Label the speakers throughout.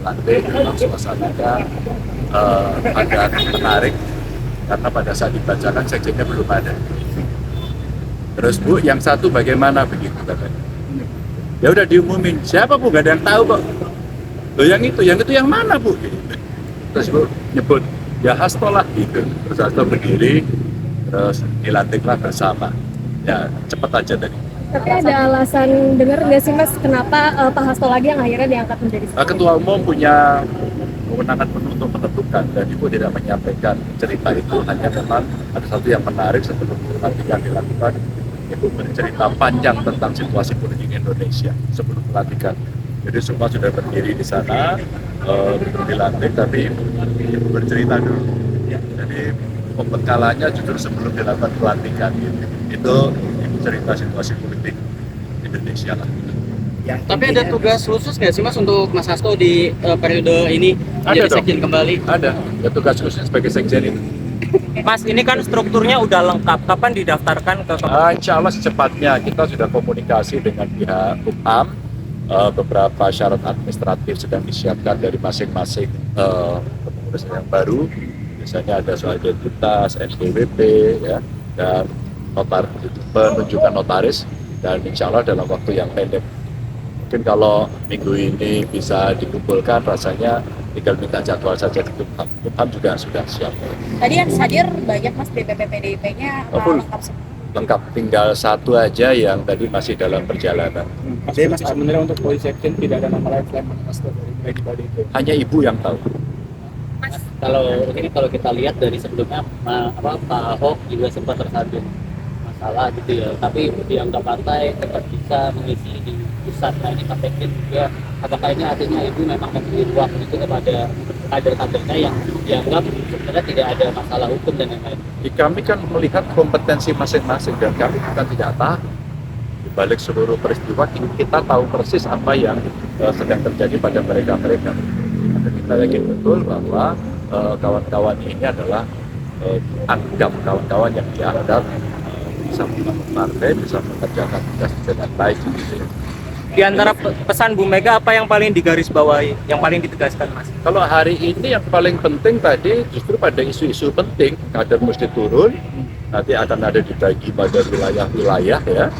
Speaker 1: lantik, memang suasananya agak menarik karena pada saat dibacakan sekjennya belum ada. Terus Bu, yang satu bagaimana begitu katanya? Ya udah diumumin, siapa Bu? Gak ada yang tahu kok. Loh yang itu yang mana Bu? Terus Bu nyebut, ya Hasto lah gitu. Terus Hasto berdiri, terus dilantiklah bersama. Ya cepet aja tadi.
Speaker 2: Tapi ada alasan dengar nggak sih Mas kenapa Pak Hasto lagi yang akhirnya diangkat menjadi
Speaker 1: Ketua Umum punya kewenangan penuh untuk menentukan dan Ibu tidak menyampaikan cerita itu, hanya memang ada satu yang menarik sebelum pelantikan dilakukan. Ibu bercerita panjang tentang situasi politik Indonesia sebelum pelantikan. Jadi semua sudah berdiri di sana, belum dilantik, tapi Ibu bercerita dulu. Jadi pembekalannya justru sebelum dilakukan pelantikan. Itu Ibu cerita situasi politik Indonesia lah.
Speaker 3: Tapi ada tugas khusus nggak sih Mas untuk Mas Hasto di periode ini
Speaker 1: Ada
Speaker 3: menjadi sekjen kembali?
Speaker 1: Ada, ya tugas khusus sebagai sekjen itu.
Speaker 4: Mas, ini kan strukturnya udah lengkap. Kapan didaftarkan ke
Speaker 1: Insya Allah secepatnya. Kita sudah komunikasi dengan pihak Kumham. Beberapa syarat administratif sedang disiapkan dari masing-masing kepengurusan yang baru. Misalnya ada soal identitas, NPWP, ya, dan penunjukan notaris. Dan insya Allah dalam waktu yang pendek. Mungkin kalau minggu ini bisa dikumpulkan, rasanya tinggal minta jadwal saja di Kumham. Kumham juga sudah siap.
Speaker 5: Tadi yang hadir banyak Mas DPP PDIP-nya
Speaker 1: Full.
Speaker 5: lengkap semua.
Speaker 1: Lengkap, tinggal satu aja yang tadi masih dalam perjalanan.
Speaker 6: Jadi Mas sebenarnya untuk polisi sekjen tidak ada nama lain selain Mas Hasto dari pribadi itu.
Speaker 1: Hanya Ibu yang tahu.
Speaker 3: Kalau kita lihat dari sebelumnya Pak Ahok juga sempat tersandung masalah gitu ya, tapi dianggap partai tetap bisa mengisi di pusat. Nah ini Pak Sekjen juga, apakah ini artinya Ibu memang memberi ruang itu kepada kader-kadernya yang dianggap sebenarnya tidak ada masalah hukum dan lain-lain?
Speaker 1: Kami kan melihat kompetensi masing-masing dan kami bukan tidak tahu. Di balik seluruh peristiwa kita tahu persis apa yang sedang terjadi pada mereka-mereka. Dan kita yakin betul bahwa kawan-kawan ini adalah kawan-kawan yang dianggap bisa membangun partai, bisa mengerjakan tugas dengan baik. Gitu.
Speaker 4: di antara pesan Bu Mega apa yang paling digarisbawahi, yang paling ditegaskan Mas?
Speaker 1: Kalau hari ini yang paling penting tadi justru pada isu-isu penting, kader mesti turun, nanti akan ada dibagi pada wilayah-wilayah ya,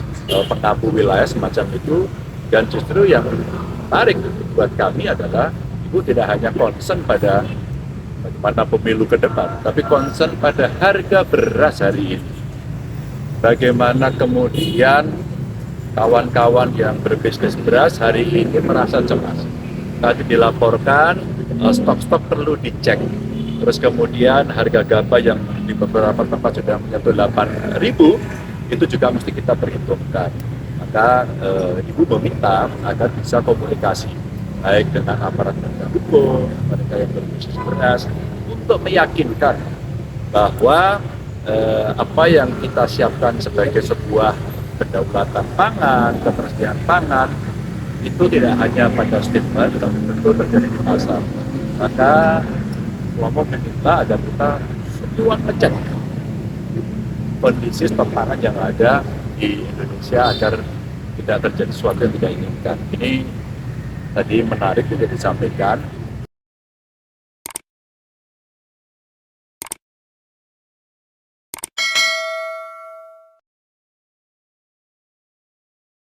Speaker 1: pengampu wilayah semacam itu, dan justru yang menarik buat kami adalah Ibu tidak hanya concern pada bagaimana pemilu ke depan, tapi concern pada harga beras hari ini. Bagaimana kemudian kawan-kawan yang berbisnis beras hari ini merasa cemas. Tadi dilaporkan stok-stok perlu dicek. Terus kemudian harga gabah yang di beberapa tempat sudah menyentuh 8.000 itu juga mesti kita perhitungkan. Maka Ibu meminta agar bisa komunikasi baik dengan aparat penegak hukum, mereka yang berbisnis beras, untuk meyakinkan bahwa apa yang kita siapkan sebagai sebuah kedaulatan pangan, ketersediaan pangan itu tidak hanya pada statement, tapi betul terjadi di pasar. Maka kelompok meminta agar kita semua ngecek kondisi stok pangan yang ada di Indonesia agar tidak terjadi sesuatu yang tidak inginkan. Ini tadi menarik juga disampaikan